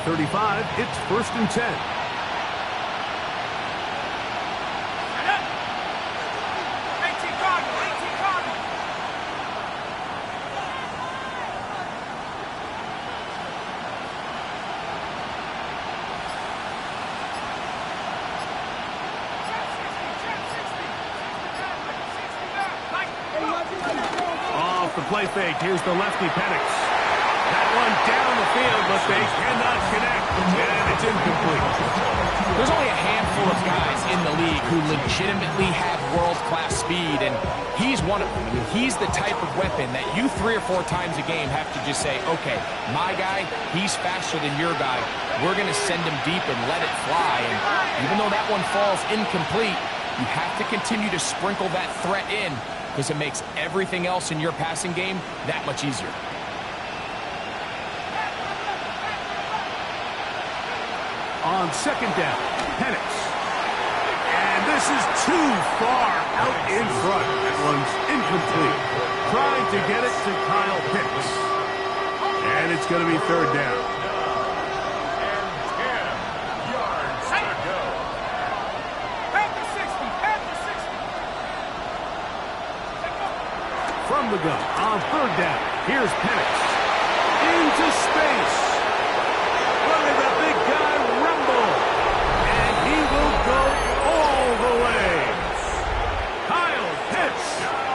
35, it's 1st and 10. Off the play fake, here's the lefty Penix. That one down the field, but they cannot connect, and it's incomplete. There's only a handful of guys in the league who legitimately have world-class speed, and he's one of them. I mean, he's the type of weapon that you 3 or 4 times a game have to just say, okay, my guy, he's faster than your guy. We're going to send him deep and let it fly. And even though that one falls incomplete, you have to continue to sprinkle that threat in because it makes everything else in your passing game that much easier. On 2nd down, Penix. And this is too far out in front. That one's incomplete. Trying to get it to Kyle Pitts. And it's going to be 3rd down. From the gun, on 3rd down, here's Penix. Into space. Look at the big guy rumble. And he will go all the way. Kyle Pitts,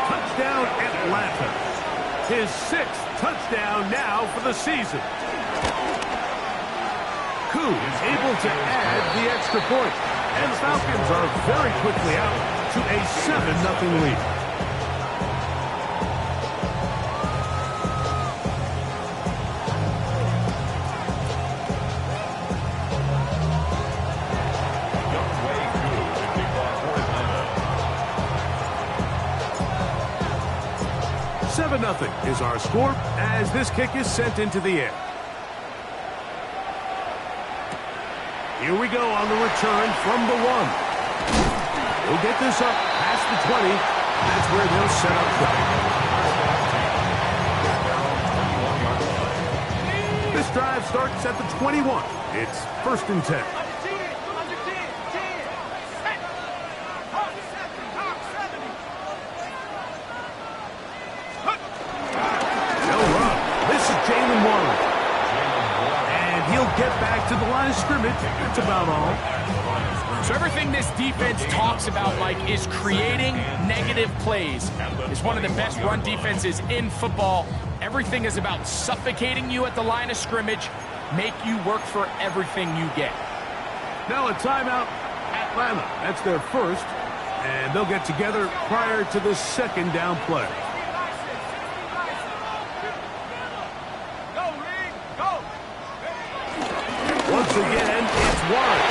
touchdown Atlanta. His 6th touchdown now for the season. Koo is able to add the extra point. And the Falcons are very quickly out to a 7-0 lead. Nothing is our score as this kick is sent into the air. Here we go on the return from the 1. He'll get this up past the 20. That's where they'll set up shop. This drive starts at the 21. It's 1st and 10. Get back to the line of scrimmage. That's about all. So everything this defense talks about, Mike, is creating negative plays. It's one of the best run defenses in football. Everything is about suffocating you at the line of scrimmage, make you work for everything you get. Now a timeout, Atlanta. That's their first, and they'll get together prior to the 2nd down play. Once again, it's Warren.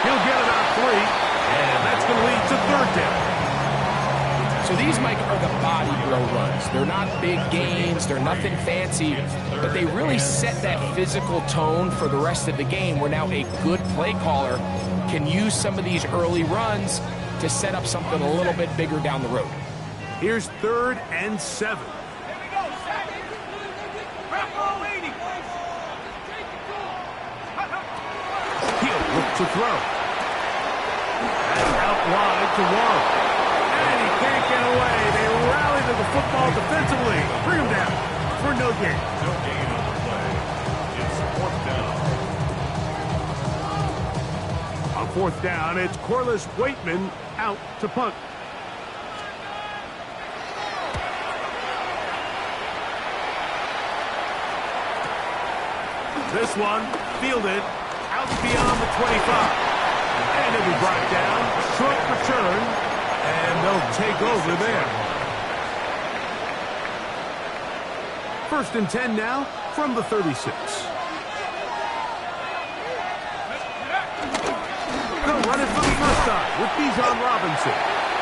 He'll get it on 3, and that's going to lead to 3rd down. So these, Mike, are the body blow runs. They're not big gains. They're nothing fancy, but they really set that physical tone for the rest of the game where now a good play caller can use some of these early runs to set up something a little bit bigger down the road. Here's 3rd and 7. To throw. And out wide to Warren. And he can't get away. They rally to the football defensively. Bring him down for no gain. No gain on the play. It's 4th down. On 4th down, it's Corliss Waitman out to punt. This one fielded out beyond the 25. And it'll be brought down. Short return. And they'll take over there. 1st and 10 now from the 36. They'll run it for the first time with Bijan Robinson.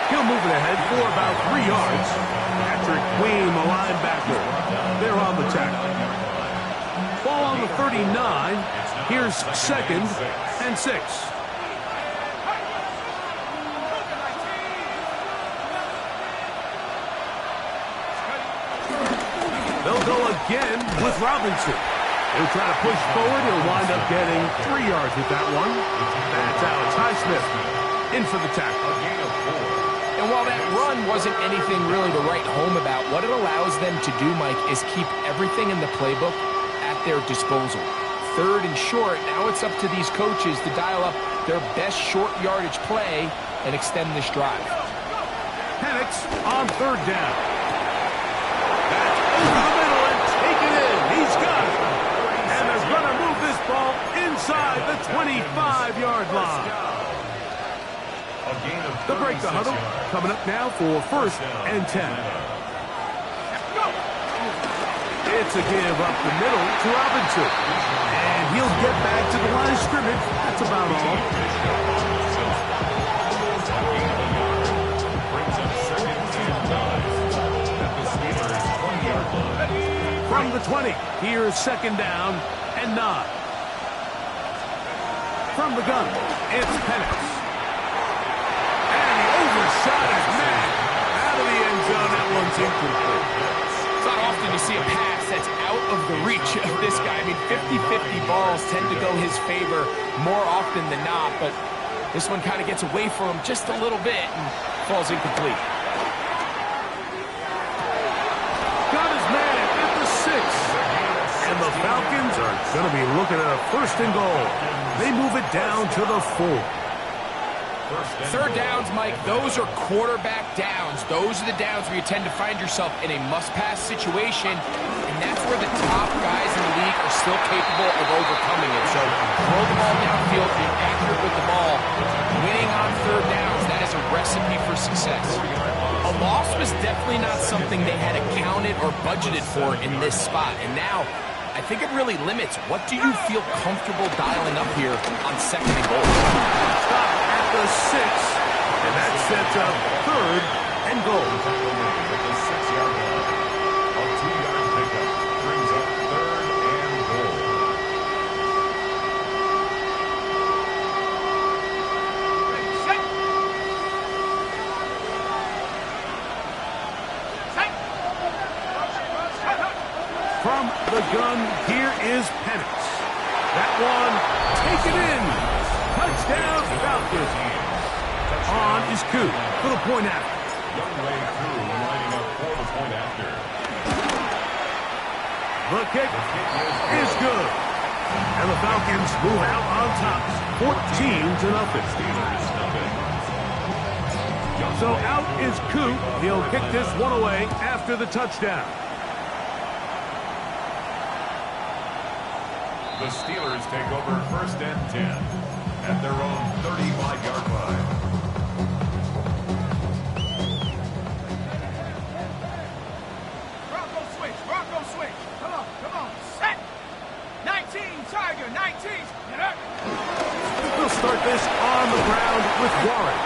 He'll move it ahead for about 3 yards. Patrick Queen, the linebacker. They're on the tackle. Ball on the 39. Here's 2nd and 6. They'll go again with Robinson. He'll try to push forward. He'll wind up getting 3 yards with that one. That's Alex Highsmith in for the tackle. And while that run wasn't anything really to write home about, what it allows them to do, Mike, is keep everything in the playbook at their disposal. 3rd and short, now it's up to these coaches to dial up their best short yardage play and extend this drive. Penix on 3rd down. That's over the middle and taken in. He's got it. And they're going to move this ball inside the 25-yard line. The break the huddle coming up now for 1st and 10. It's a give up the middle to Robinson. And he'll get back to the line of scrimmage. That's about all. From the 20, here's 2nd down and 9. From the gun, it's Penix. Shot his man out of the end zone. That one's incomplete. It's not often you see a pass that's out of the reach of this guy. I mean, 50-50 balls tend to go his favor more often than not, but this one kind of gets away from him just a little bit and falls incomplete. Got his man at the 6. And the Falcons are going to be looking at a 1st and goal. They move it down to the 4. 3rd downs, Mike, those are quarterback downs. Those are the downs where you tend to find yourself in a must-pass situation, and that's where the top guys in the league are still capable of overcoming it. So throw the ball downfield, be accurate with the ball. Winning on 3rd downs, that is a recipe for success. A loss was definitely not something they had accounted or budgeted for in this spot, and now I think it really limits. What do you feel comfortable dialing up here on 2nd and goal? Stop at the 6, and that sets up 3rd and goal. The 6-yard line. A 2-yard pickup brings up 3rd and goal. From the gun, here is Penix. That one taken in. Touchdown, Falcons. On is Koo for the point after. Youngway Koo lining up for the point after. The kick is good. And the Falcons move out on top, 14-0. So out is Koo. He'll kick this one away after the touchdown. The Steelers take over 1st and 10 at their own 35-yard line. Bronco switch, Bronco switch. Come on, set. 19, Tiger, 19. Get up. We'll start this on the ground with Warren.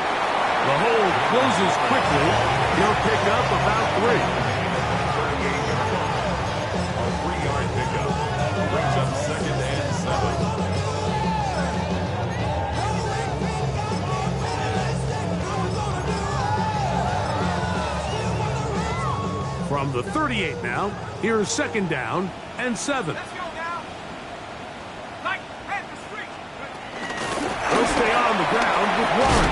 The hold closes quickly. He'll pick up about 3. A 3-yard pickup brings up 2nd and 7. From the 38 now, here's 2nd down and 7. Let's go now. Mike, head the street. He'll stay on the ground with Warren.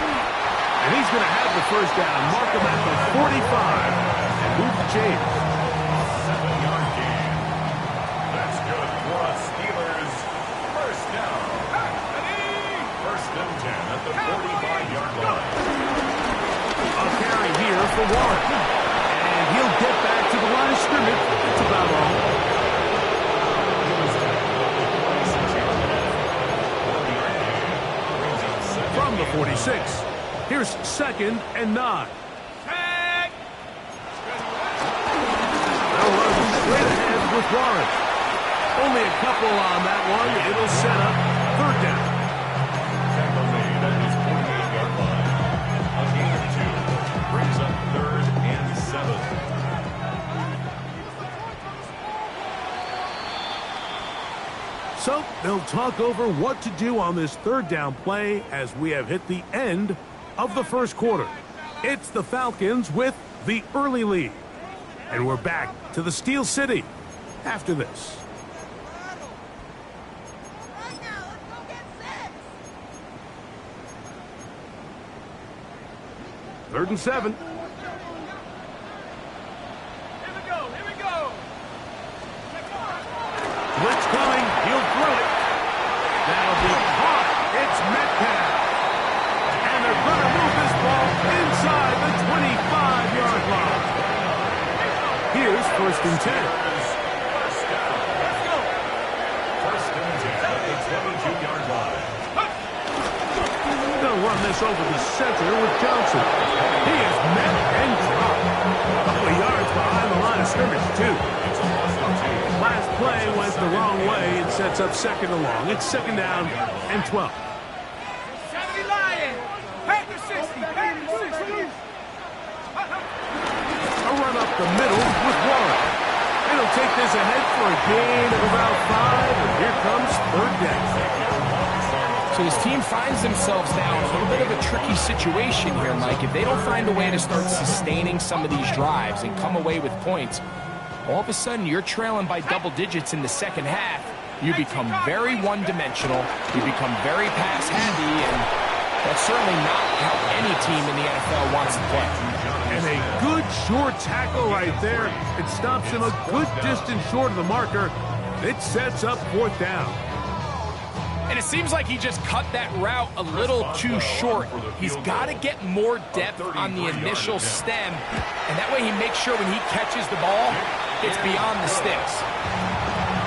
And he's going to have the 1st down, mark him at the 45, and move the chains. 7-yard gain. That's good for a Steelers 1st down. 1st and 10 at the 45-yard line. A carry here for Warren. And he'll get back to the line of scrimmage. That's about all. From the 46, here's 2nd and 9. They'll run straight ahead with Warren. Only a couple on that one. It'll set up 3rd down. Tackle made at his 48-yard line. A gain of 2 brings up 3rd and 7. So they'll talk over what to do on this 3rd down play as we have hit the end of the 1st quarter. It's the Falcons with the early lead. And we're back to the Steel City after this. 3rd and 7. Here we go. Here we go. Blitz coming. He'll throw it. That'll be caught. It's Metcalf. And they're going to move this ball inside the 25-yard line. Here's 1st and 10. First and 10 at the 22-yard line. They'll run this over the center with Johnson. He is met and dropped. A couple of yards behind the line of scrimmage, too. It's a loss of 2. Last play went the wrong way. It sets up 2nd and long. It's 2nd down and 12. 70 Lions. Back to 60. Back to 60. A run up the middle with Warren. It'll take this ahead for a gain of about 5, and here comes 3rd down. So his team finds themselves now in a little bit of a tricky situation here, Mike. If they don't find a way to start sustaining some of these drives and come away with points, all of a sudden you're trailing by double digits in the second half. You become very one-dimensional. You become very pass-heavy, and that's certainly not how any team in the NFL wants to play. And a good short tackle right there. It stops him a good distance short of the marker. It sets up 4th down. And it seems like he just cut that route a little too short. He's got to get more depth on the initial stem, and that way he makes sure when he catches the ball, it's beyond the sticks.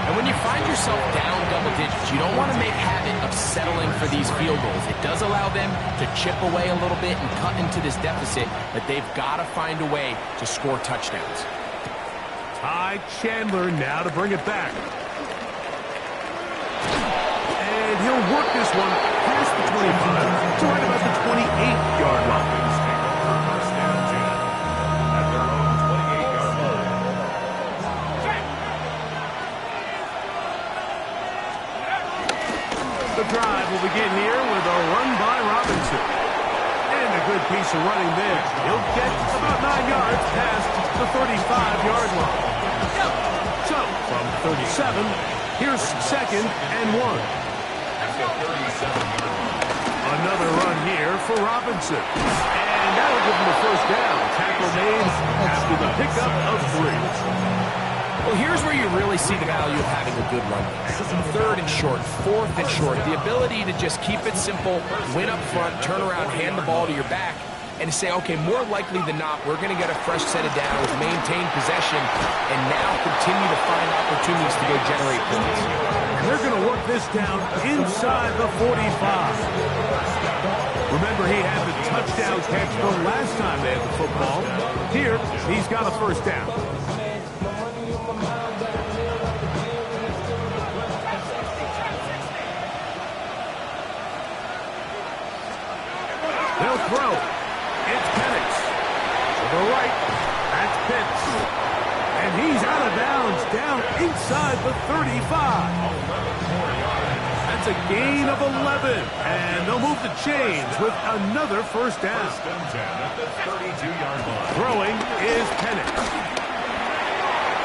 And when you find yourself down double digits, you don't want to make habit of settling for these field goals. It does allow them to chip away a little bit and cut into this deficit, but they've got to find a way to score touchdowns. Ty Chandler now to bring it back. And he'll work this one past the 25 to right about the 28-yard line. First and 10 at their own 28-yard line. The drive will begin here with a run by Robinson. And a good piece of running there. He'll get about 9 yards past the 35-yard line. So, from 37, here's 2nd and 1. Another run here for Robinson. And that'll give him a 1st down. Tackle made after the pickup of 3. Well, here's where you really see the value of having a good run. 3rd and short, 4th and short. The ability to just keep it simple, win up front, turn around, hand the ball to your back, and say, okay, more likely than not, we're going to get a fresh set of downs, maintain possession, and now continue to find opportunities to go generate points. And they're going to work this down inside the 45. Remember, he had the touchdown catch the last time they had the football. Here, he's got a 1st down. They'll throw. It's Penix. To the right, that's Pitts. And he's out of bounds, down inside the 35. That's a gain of 11. And they'll move the chains with another 1st down. First and 10 at the 32-yard line. Throwing is Penix.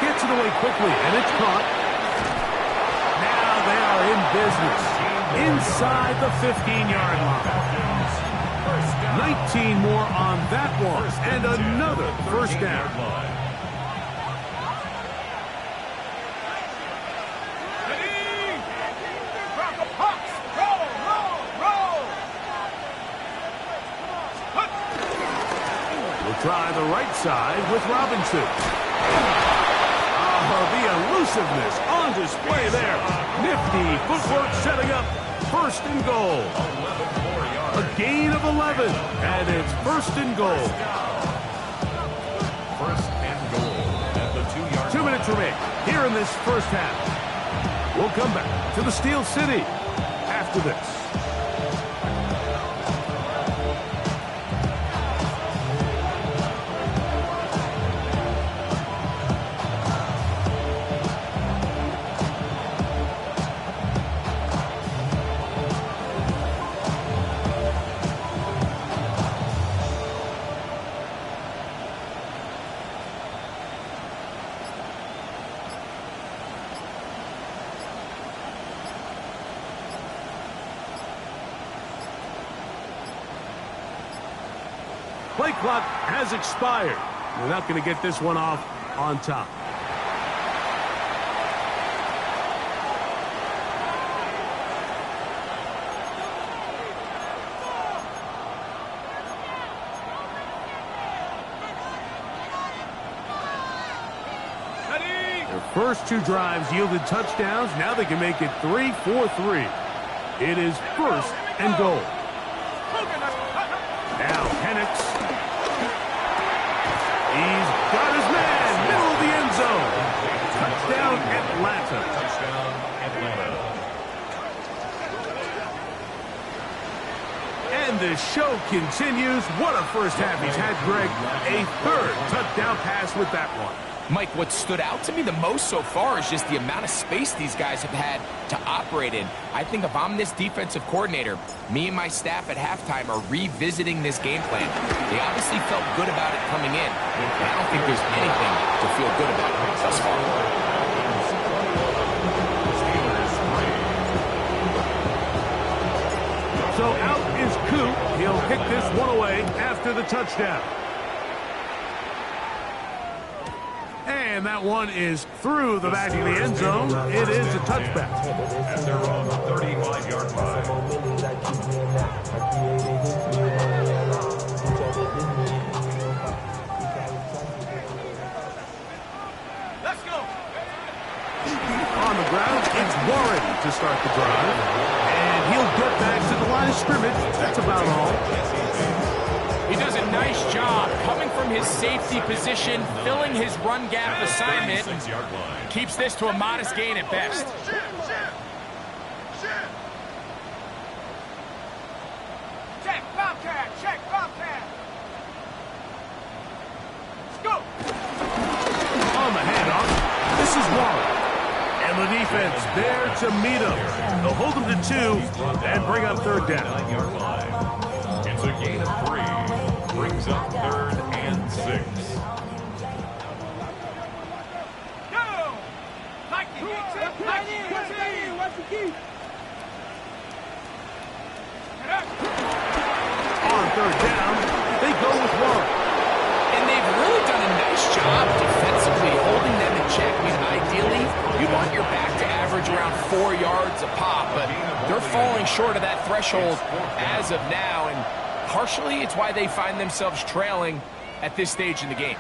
Gets it away quickly, and it's caught. Now they are in business. Inside the 15-yard line. 19 more on that one, and another 1st down. Ready? Bronco Hawks. Roll, roll, roll. We'll try the right side with Robinson. The elusiveness on display there. Nifty footwork setting up 1st and goal. A gain of 11, and it's 1st and goal. 1st and goal at the 2-yard line. 2 minutes remain here in this 1st half. We'll come back to the Steel City after this. play clock has expired. They're not going to get this one off on top. Their first two drives yielded touchdowns. Now they can make it 3-4-3. It is first and goal. Now Penix. He's got his man, middle of the end zone. Touchdown, Atlanta. Touchdown, Atlanta. And the show continues. What a first half he's had, Greg. A third touchdown pass with that one. Mike, what stood out to me the most so far is just the amount of space these guys have had to operate in. I think if I'm this defensive coordinator, me and my staff at halftime are revisiting this game plan. They obviously felt good about it coming in, but I don't think there's anything to feel good about thus far. So out is Coop. He'll kick this one away after the touchdown. And that one is through the back of the end zone. It is a touchback. At their own 35-yard line. Let's go. On the ground, it's Warren to start the drive. And he'll get back to the line of scrimmage. That's about all. He does a nice job coming from his safety position, filling his run gap assignment. 36-yard line. Keeps this to a modest gain at best. Check, Bobcat. Check, Bobcat. Let's go. On the handoff, this is Warren. And the defense there to meet him. They'll hold him to 2 and bring up third down. 9-yard line. It's a gain of 3. Brings up third and 6. Go. Mikey, Mikey, what's the key? On third down, they go with Warren. And they've really done a nice job defensively holding them in check. I mean, ideally, you want your back to average around 4 yards a pop, but they're falling short of that threshold as of now, and partially it's why they find themselves trailing at this stage in the game.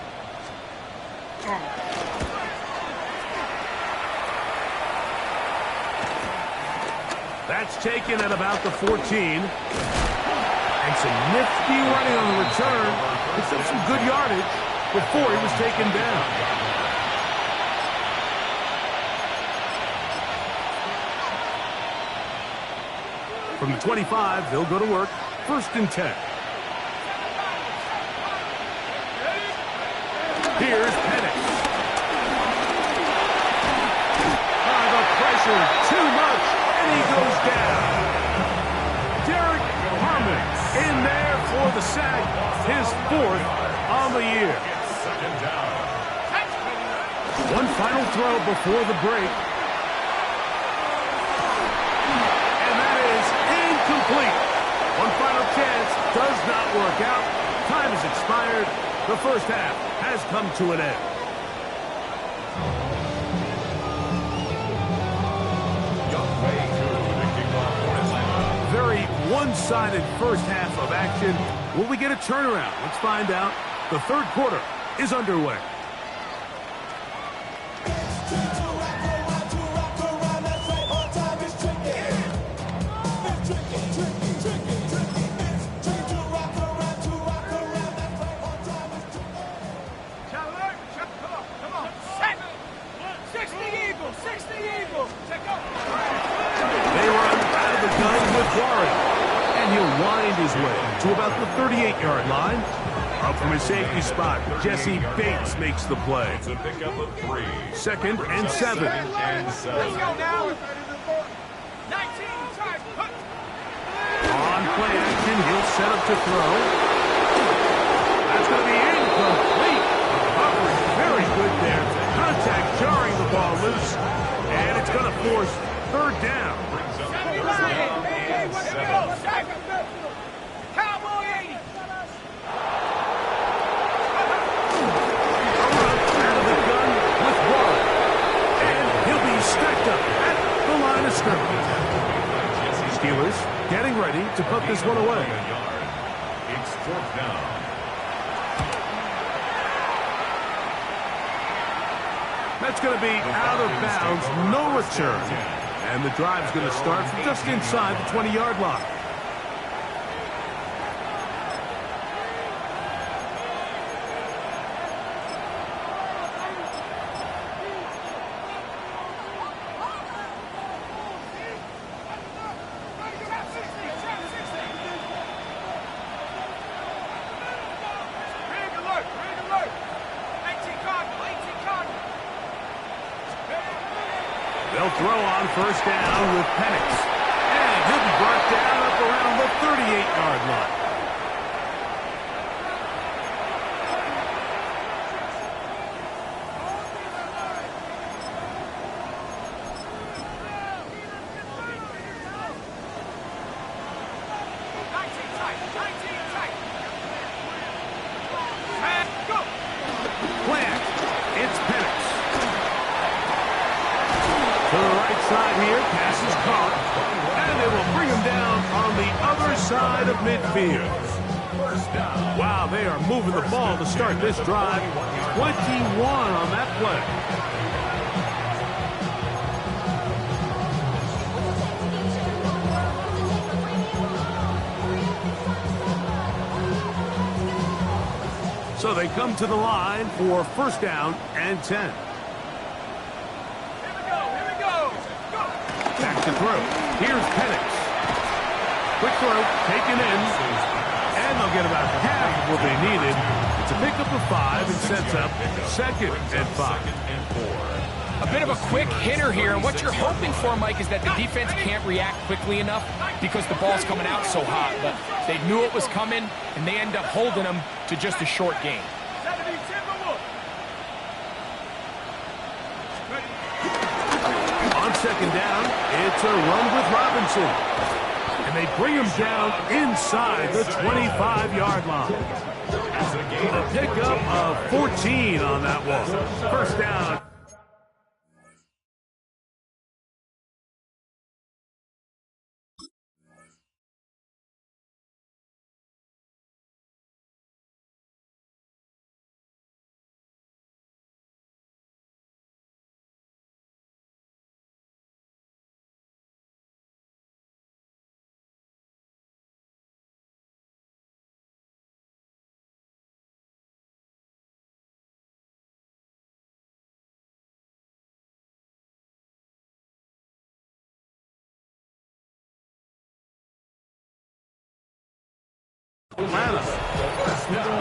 That's taken at about the 14. And some nifty running on the return. It's up some good yardage before he was taken down. From the 25, they'll go to work. First and 10. Here's Penix. The pressure, too much, and he goes down. Derek Harmon in there for the sack, his 4th on the year. Second down. One final throw before the break. And that is incomplete. One final chance does not work out. Time has expired. The first half has come to an end. Young way to the kickoff for Atlanta. Very one-sided first half of action. Will we get a turnaround? Let's find out. The third quarter is underway. Come on. Set. 60 Eagles. 60 Eagles. Check out. They run out of the gun with Warren. And he'll wind his way to about the 38-yard line. Up from his safety spot, Jesse Bates makes the play. It's a pickup of 3. Second and 7. Let's go now. 19. Charge. On play action, he'll set up to throw. That's going to be incomplete. Coverage very good there. Contact jarring the ball loose. And it's going to force third down. Brings up first down and 7. Cowboy 80. Steelers getting ready to put this one away. It's 4th down. That's going to be out of bounds, no return. And the drive's going to start from just inside the 20-yard line. They'll throw on 1st down with Penix. And he'll be brought down up around the 38-yard line. Plant. It's Penix. To the right side here, pass is caught, and they will bring him down on the other side of midfield. Wow, they are moving the ball to start this drive. 21 on that play. So they come to the line for 1st down and 10. Back to throw. Here's Penix. Quick throw, taken in. And they'll get about half of what they needed. It's a pickup of 5 and sets up 2nd and 5. A bit of a quick hitter here, and what you're hoping for, Mike, is that the defense can't react quickly enough because the ball's coming out so hot. But they knew it was coming, and they end up holding them to just a short game. On 2nd down, it's a run with Robinson. And they bring him down inside the 25-yard line. A pickup of 14 on that one. 1st down.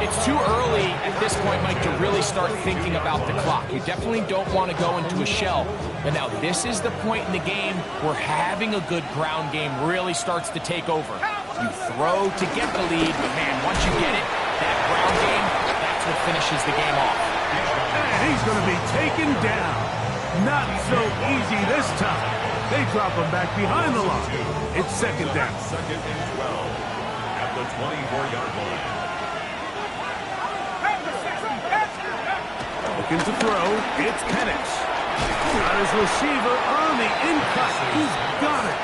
It's too early at this point, Mike, to really start thinking about the clock. You definitely don't want to go into a shell. But now this is the point in the game where having a good ground game really starts to take over. You throw to get the lead, but man, once you get it, that ground game, that's what finishes the game off. And he's going to be taken down. Not so easy this time. They drop him back behind the line. It's 2nd down. 2nd and 12 at the 24-yard line. Looking to throw, it's Penix. Got his receiver on the in-cut. He's got it.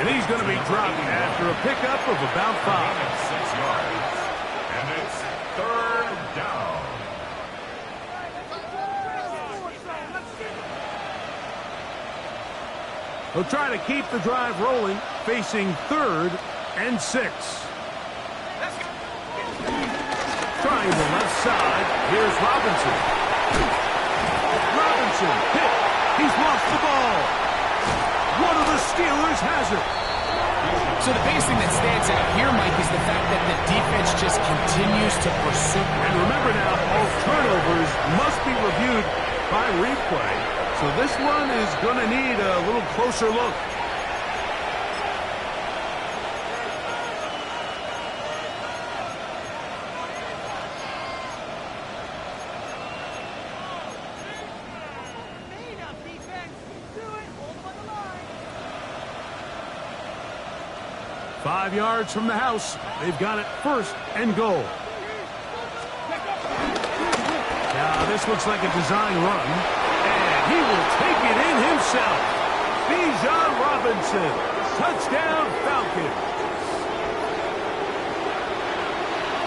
And he's going to be dropped after a pickup of about 5. 6 yards. And it's 3rd down. They'll try to keep the drive rolling, facing 3rd and 6. Trying the left side. Here's Robinson. Robinson hit. He's lost the ball. One of the Steelers has it. So the biggest thing that stands out here, Mike, is the fact that the defense just continues to pursue. And remember now, all turnovers must be reviewed by replay. So this one is going to need a little closer look. Five yards from the house. They've got it 1st and goal. Now this looks like a design run. And he will take it in himself. Bijan Robinson Touchdown, Falcons.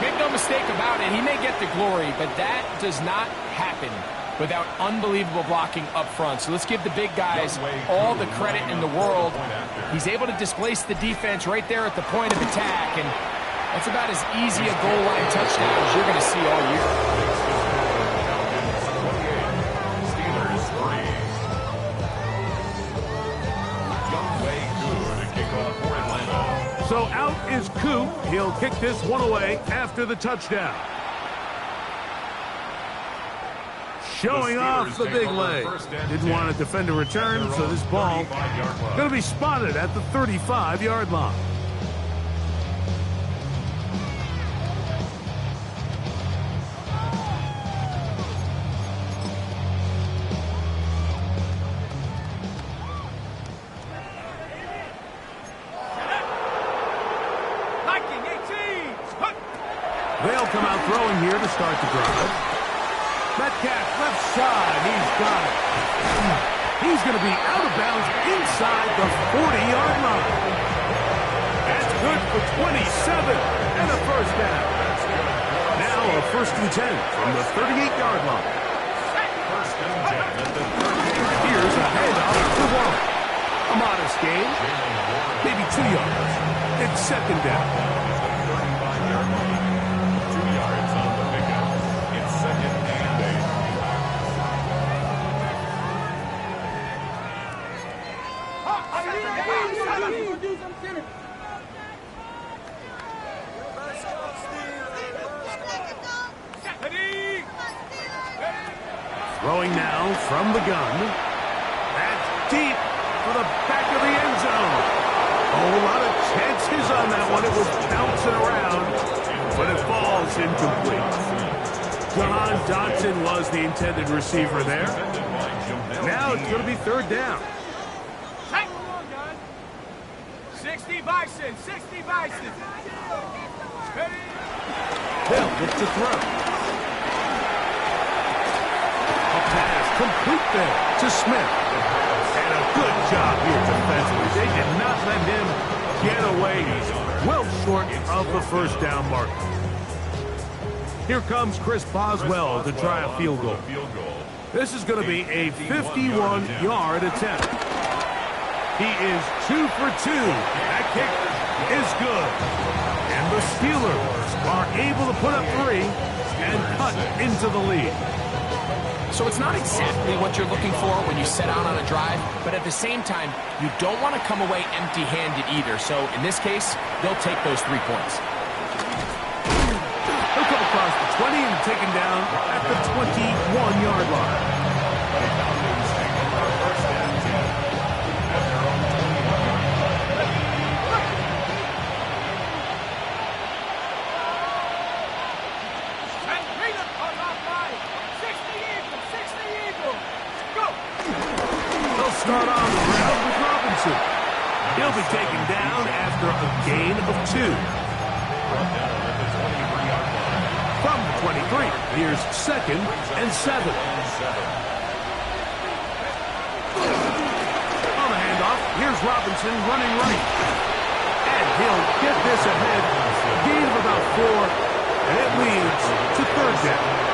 Make no mistake about it, he may get the glory, but that does not happen without unbelievable blocking up front. So let's give the big guys all the credit in the world. He's able to displace the defense right there at the point of attack, and that's about as easy a goal line touchdown as you're going to see all year. Steelers 3. Younghoe Koo to kick off for Atlanta. So out is Koo. He'll kick this one away after the touchdown. Showing off the big leg. Didn't want to defend a return, so this ball going to be spotted at the 35-yard line. They'll come out throwing here to start the drive. Metcalf left side. He's got it. He's going to be out of bounds inside the 40-yard line. That's good for 27 and a first down. Now a 1st and 10 from the 38-yard line. 1st and 10 at the 38. Here's a handoff to Warren. A modest gain, maybe 2 yards. It's 2nd down. 35-yard line. 2 yards on the pickup. It's 2nd and 8. Throwing now from the gun. That's deep for the back of the end zone. A whole lot of chances on that one. It was bouncing around, but it falls incomplete. John Dodson was the intended receiver there. Now it's going to be 3rd down. 60 Bison, 60 Bison. Hill gets to throw. A pass complete there to Smith. And a good job here defensively. They did not let him get away. He's well short of the 1st down mark. Here comes Chris Boswell to try a field goal. This is going to be a 51-yard attempt. He is 2 for 2. That kick is good. And the Steelers are able to put up 3 and cut into the lead. So it's not exactly what you're looking for when you set out on a drive, but at the same time, you don't want to come away empty-handed either. So in this case, they'll take those 3 points. He'll come across the 20 and taken down at the 21-yard line. Start on the ground with Robinson. He'll be taken down after a gain of 2. From the 23, here's 2nd and 7. On the handoff, here's Robinson running right. And he'll get this ahead. Gain of about 4, and it leads to 3rd down.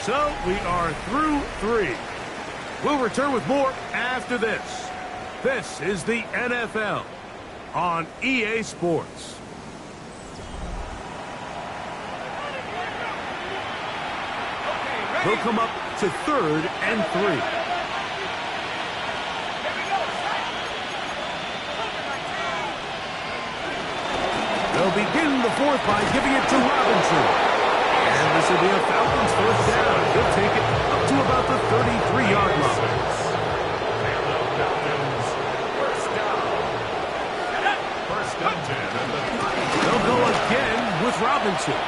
So we are through 3. We'll return with more after this. This is the NFL on EA Sports. They'll come up to 3rd and 3. They'll begin the 4th by giving it to Robinson. And this will be a Falcons 1st down. He'll take it up to about the 33-yard line. And the Falcons, 1st down. 1st and 10 at the 30. They'll go again with Robinson.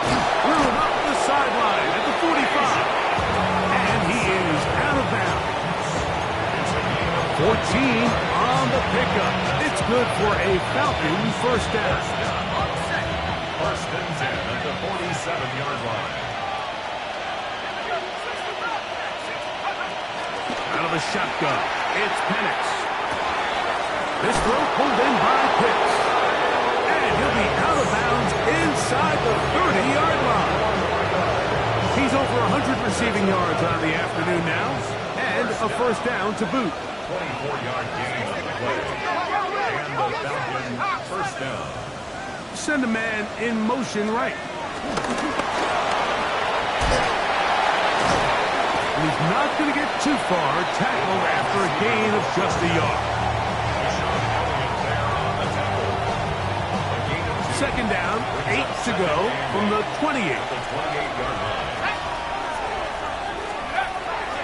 Threw him up the sideline at the 45. And he is out of bounds. 14 on the pickup. It's good for a Falcon 1st down. 1st and 10 at the 47-yard line. Out of the shotgun, it's Penix. This throw pulled in by Pitts. And he'll be out of bounds inside the 30-yard line. He's over 100 receiving yards on the afternoon now. And a 1st down to boot. 24-yard gain on the play. And the Falcons, 1st down. Send a man in motion right. And he's not going to get too far. Tackled after a gain of just a yard. Second down, 8 to go from the 28.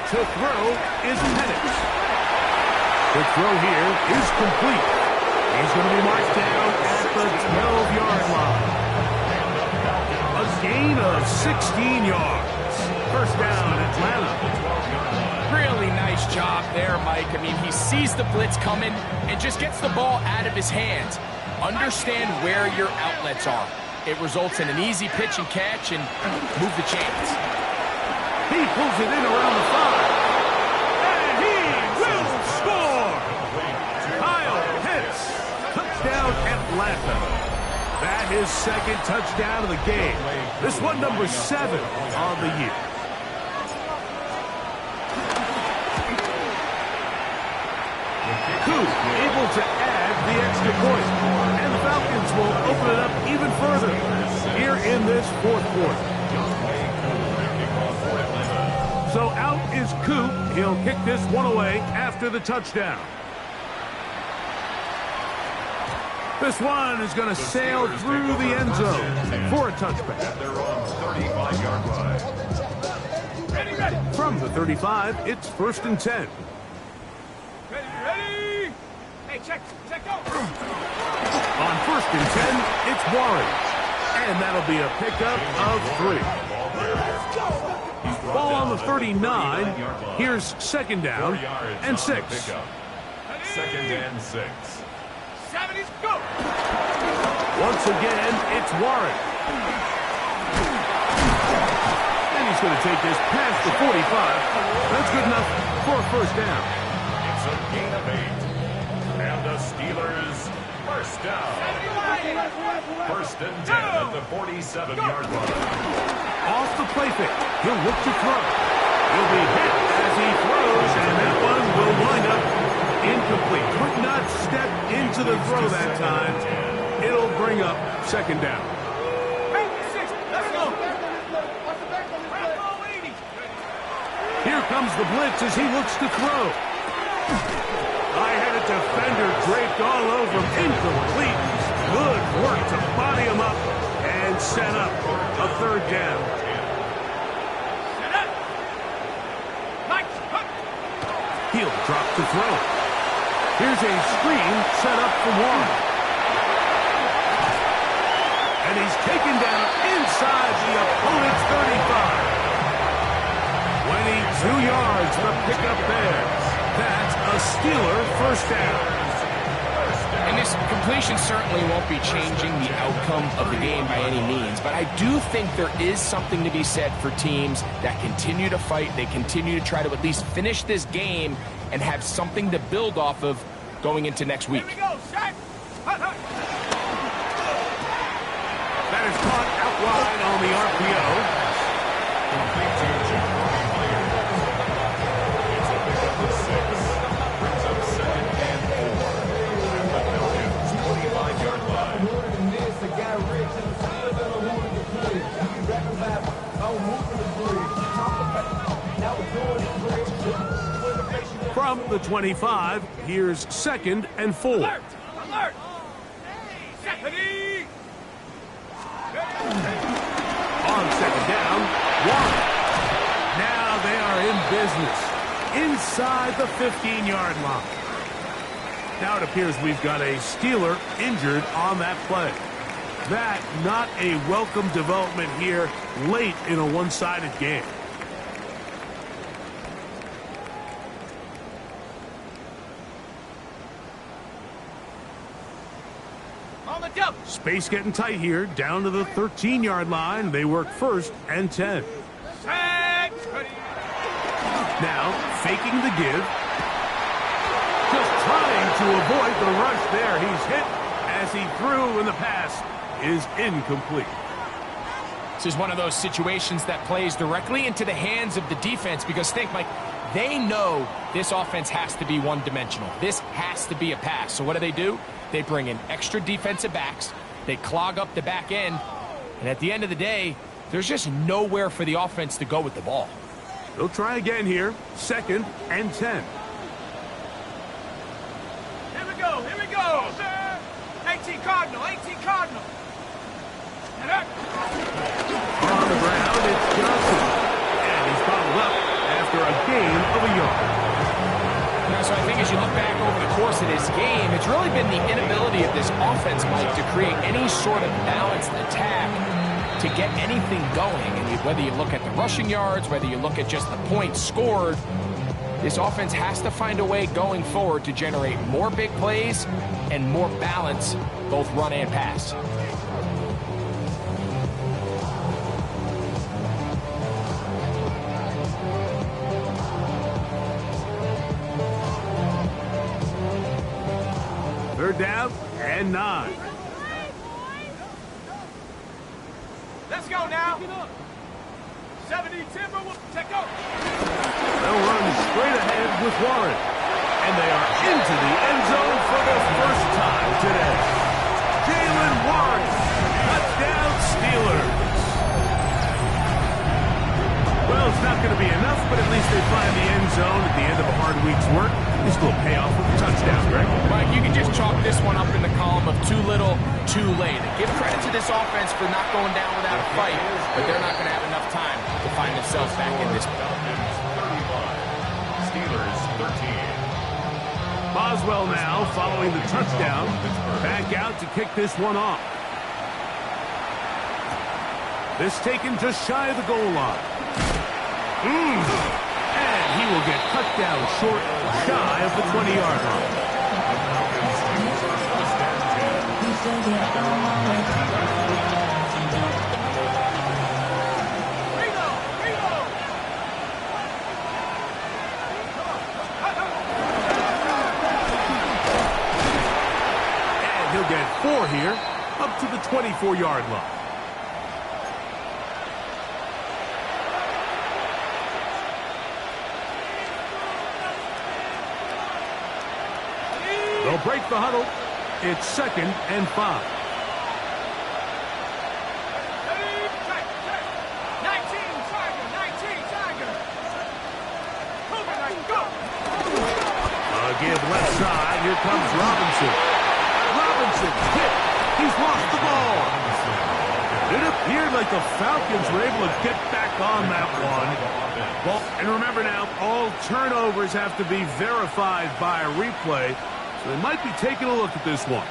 To throw is Penix. The throw here is complete. He's going to be marked down at the 12-yard line. A gain of 16 yards. 1st down, Atlanta. Really nice job there, Mike. I mean, he sees the blitz coming and just gets the ball out of his hands. Understand where your outlets are. It results in an easy pitch and catch and move the chains. He pulls it in around the 5. And he will score! Kyle Pitts. Touchdown, Atlanta. That is 2nd touchdown of the game. This one number 7 on the year. Koo able to add the extra point. And the Falcons will open it up even further here in this 4th quarter. So out is Koo. He'll kick this one away after the touchdown. This one is going to sail through the end zone for a touchback. At their own 35-yard line. From the 35, it's 1st and 10. Ready? Hey, check, go. On 1st and 10, it's Warren. And that'll be a pickup of 3. Ball on the 39. Here's 2nd down and 6. 2nd and 6. 70s, go. Once again, it's Warren. And he's going to take this past the 45. That's good enough for a 1st down. It's a gain of 8. And the Steelers, 1st down. 1st and 10 at the 47-yard line. Off the play fake. He'll look to throw. He'll be hit as he throws, and that one will wind up incomplete. Could not step into the throw that time. It'll bring up 2nd down. Let's go. Here comes the blitz as he looks to throw. I had a defender draped all over him. Incomplete. Good work to body him up and set up a 3rd down. He'll drop to throw. Here's a screen set up for Warren. And he's taken down inside the opponent's 35. 22 yards, the pickup there. That's a Steeler 1st down. And this completion certainly won't be changing the outcome of the game by any means, but I do think there is something to be said for teams that continue to fight, they continue to try to at least finish this game and have something to build off of going into next week. Here we go, Shaq. That is caught out wide on the RPO. From the 25, here's 2nd and 4. Alert! Alert! Stephanie! On 2nd down, Warren. Now they are in business inside the 15-yard line. Now it appears we've got a Steeler injured on that play. That not a welcome development here late in a one-sided game. On the double. Space getting tight here, down to the 13-yard line. They work 1st and 10. Set. Ready. Now, faking the give. Just trying to avoid the rush there. He's hit as he threw, and the pass is incomplete. This is one of those situations that plays directly into the hands of the defense because think, Mike, they know this offense has to be one-dimensional. This has to be a pass. So what do? They bring in extra defensive backs. They clog up the back end. And at the end of the day, there's just nowhere for the offense to go with the ball. They'll try again here. 2nd and 10. Here we go. Here we go. 18 Cardinal. 18 Cardinal. And up. On the ground, it's Johnson. And he's bottled up after a gain of a yard. So I think as you look back over the course of this game, it's really been the inability of this offense, Mike, to create any sort of balanced attack to get anything going. And whether you look at the rushing yards, whether you look at just the points scored, this offense has to find a way going forward to generate more big plays and more balance, both run and pass. Third down and 9. Let's go now. 70 Timber will take over. They'll run straight ahead with Warren. And they are into the end zone for the first time today. Jaylen Warren, touchdown Steelers. Well, it's not going to be enough, but at least they find the end zone at the end of a hard week's work. This will pay off with a touchdown, Greg. Mike, you can just chalk this one up in the column of too little, too late. Give credit to this offense for not going down without a fight, but they're not going to have enough time to find themselves back in this. Steelers 13. Boswell now following the touchdown. Back out to kick this one off. This taken just shy of the goal line. And he will get cut down short, shy of the 20-yard line. And he'll get 4 here, up to the 24-yard line. They'll break the huddle. It's 2nd and 5. 19 Tiger, 19 Tiger. Moving like go. Give left side. Here comes Robinson. Robinson hit. He's lost the ball. It appeared like the Falcons were able to get back on that one. Well, and remember now, all turnovers have to be verified by a replay. So they might be taking a look at this one.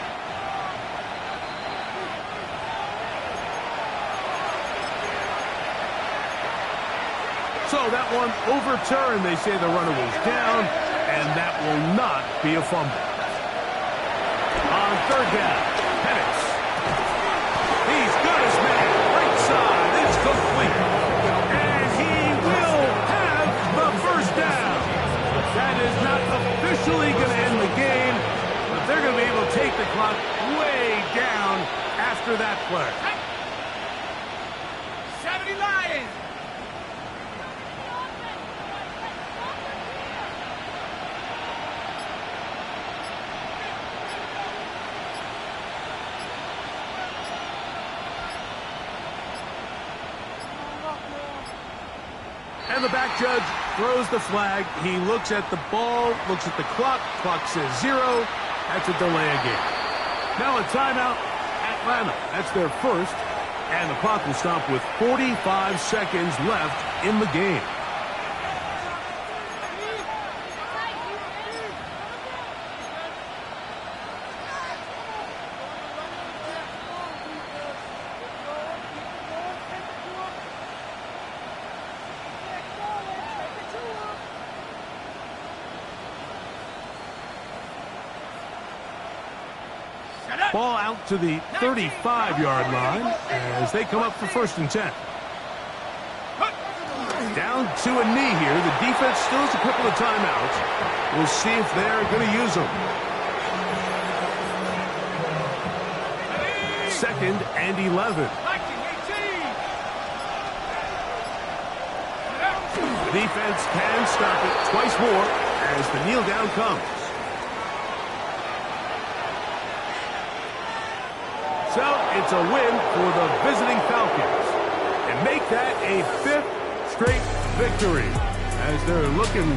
So that one overturned. They say the runner was down, and that will not be a fumble. On 3rd down, Penix. He's got his man. Right side. It's complete. And he will have the first down. That is not officially going to end the game, but they're going to be able to take the clock way down after that play. 70 Lions. And the back judge throws the flag. He looks at the ball, looks at the clock. Clock says 0. That's a delay of game. Now a timeout, Atlanta. That's their first. And the clock will stop with 45 seconds left in the game. Ball out to the 35-yard line as they come up for 1st and 10. Down to a knee here. The defense still has a couple of timeouts. We'll see if they're going to use them. 2nd and 11. The defense can stop it twice more as the kneel down comes. So it's a win for the visiting Falcons and make that a 5th straight victory as they're looking